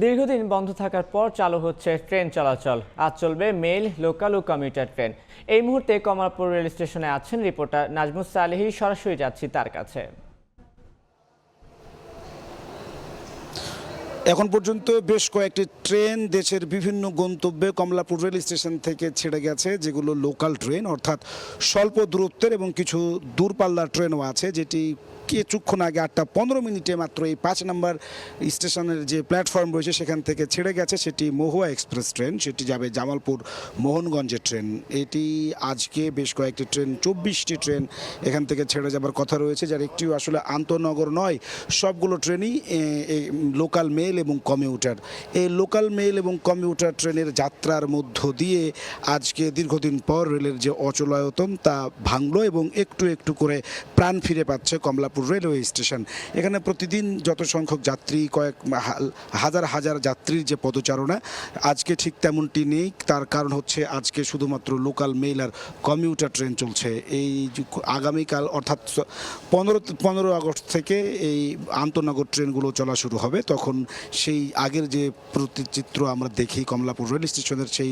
দীর্ঘদিন বন্ধ থাকার পর চালু হচ্ছে ট্রেন চলাচল। আজ চলবে মেইল, লোকাল ও কমিউটার ট্রেন। এই মুহূর্তে কমলাপুর রেল স্টেশনে আছেন রিপোর্টার নাজমুস সালেহী। সরাসরি যাচ্ছি তার কাছে। এখন পর্যন্ত বেশ কয়েকটি ট্রেন দেশের বিভিন্ন গন্তব্যে কমলাপুর রেল স্টেশন থেকে ছেড়ে গেছে, যেগুলো লোকাল ট্রেন অর্থাৎ স্বল্প দূরত্বের, এবং কিছু দূরপাল্লার ট্রেনও আছে, যেটি কিছুক্ষণ আগে 8:15 মাত্র এই 5 নম্বর স্টেশনের যে প্ল্যাটফর্ম রয়েছে সেখান থেকে ছেড়ে গেছে। সেটি মহুয়া এক্সপ্রেস ট্রেন, সেটি যাবে জামালপুর মোহনগঞ্জের ট্রেন। এটি আজকে বেশ কয়েকটি ট্রেন, 24টি ট্রেন এখান থেকে ছেড়ে যাবার কথা রয়েছে, যার একটিও আসলে আন্তনগর নয়। সবগুলো ট্রেনই লোকাল মেল এবং কমিউটার। এই লোকাল মেল এবং কমিউটার ট্রেনের যাত্রার মধ্য দিয়ে আজকে দীর্ঘদিন পর রেলের যে অচলায়তন তা ভাঙলো এবং একটু একটু করে প্রাণ ফিরে পাচ্ছে কমলাপুর রেলওয়ে স্টেশন। এখানে প্রতিদিন যত সংখ্যক যাত্রী, কয়েক হাজার হাজার যাত্রীর যে পদচারণা, আজকে ঠিক তেমনটি নেই। তার কারণ হচ্ছে আজকে শুধুমাত্র লোকাল মেল আর কমিউটার ট্রেন চলছে। এই আগামীকাল অর্থাৎ 15 আগস্ট থেকে এই আন্তনগর ট্রেনগুলো চলা শুরু হবে। তখন সেই আগের যে প্রতিচিত্র আমরা দেখি কমলাপুর রেল স্টেশনের, সেই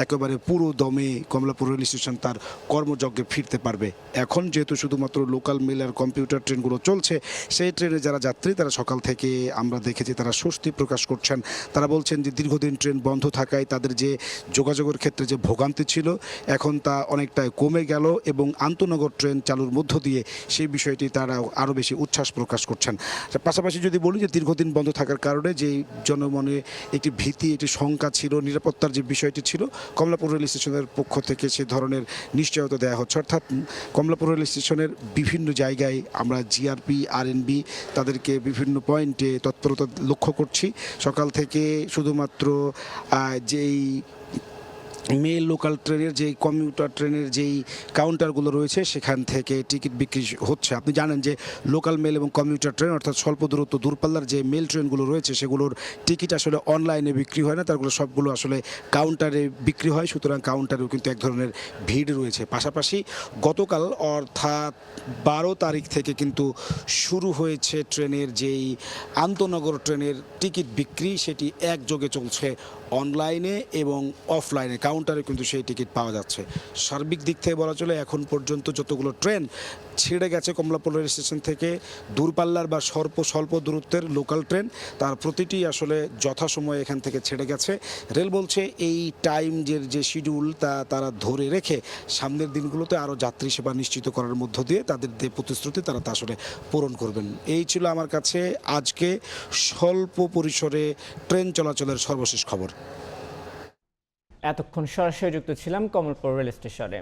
একেবারে পুরো দমে কমলাপুর রেল স্টেশন তার কর্মযজ্ঞে ফিরতে পারবে। এখন যেহেতু শুধুমাত্র লোকাল মেল আর কম্পিউটার ট্রেনগুলো চলছে, সেই ট্রেনে যারা যাত্রী তারা সকাল থেকে আমরা দেখেছি তারা স্বস্তি প্রকাশ করছেন। তারা বলছেন যে দীর্ঘদিন ট্রেন বন্ধ থাকায় তাদের যে যোগাযোগের ক্ষেত্রে যে ভোগান্তি ছিল, এখন তা অনেকটাই কমে গেল, এবং আন্তনগর ট্রেন চালুর মধ্য দিয়ে সেই বিষয়টি তারা আরও বেশি উচ্ছ্বাস প্রকাশ করছেন। পাশাপাশি যদি বলি যে দীর্ঘদিন বন্ধ থাকার কারণে যে জনমনে একটি ভীতি, একটি শঙ্কা ছিল, নিরাপত্তার যে বিষয়টি ছিল, কমলাপুর রেল স্টেশনের পক্ষ থেকে সে ধরনের নিশ্চয়তা দেওয়া হচ্ছে। অর্থাৎ কমলাপুর রেল স্টেশনের বিভিন্ন জায়গায় আমরা জিআরপি, আরএনবি তাদেরকে বিভিন্ন পয়েন্টে তৎপরতা লক্ষ্য করছি। সকাল থেকে শুধুমাত্র যেই মেল লোকাল ট্রেনের যেই কমিউটার ট্রেনের যেই কাউন্টারগুলো রয়েছে সেখান থেকে টিকিট বিক্রি হচ্ছে। আপনি জানেন যে লোকাল মেল এবং কমিউটার ট্রেন অর্থাৎ স্বল্প দূরত্ব দূরপাল্লার যে মেল ট্রেনগুলো রয়েছে সেগুলোর টিকিট আসলে অনলাইনে বিক্রি হয় না, তারগুলো সবগুলো আসলে কাউন্টারে বিক্রি হয়। সুতরাং কাউন্টারেও কিন্তু এক ধরনের ভিড় রয়েছে। পাশাপাশি গতকাল অর্থাৎ 12 তারিখ থেকে কিন্তু শুরু হয়েছে ট্রেনের যেই আন্তনগর ট্রেনের টিকিট বিক্রি, সেটি একযোগে চলছে অনলাইনে এবং অফলাইনে। কাউন্টারে কিন্তু সেই টিকিট পাওয়া যাচ্ছে। সার্বিক দিক থেকে বলা চলে এখন পর্যন্ত যতগুলো ট্রেন ছেড়ে গেছে কমলাপুর রেল স্টেশন থেকে, দূরপাল্লার বা স্বল্প দূরত্বের লোকাল ট্রেন, তার প্রতিটি আসলে যথাসময়ে এখান থেকে ছেড়ে গেছে। রেল বলছে এই টাইম যে শিডিউল তা তারা ধরে রেখে সামনের দিনগুলোতে আরও যাত্রী সেবা নিশ্চিত করার মধ্য দিয়ে তাদের যে প্রতিশ্রুতি তারা তা আসলে পূরণ করবেন। এই ছিল আমার কাছে আজকে স্বল্প পরিসরে ট্রেন চলাচলের সর্বশেষ খবর। এতক্ষণ সরাসরি যুক্ত ছিলাম কমলাপুর রেল স্টেশনে।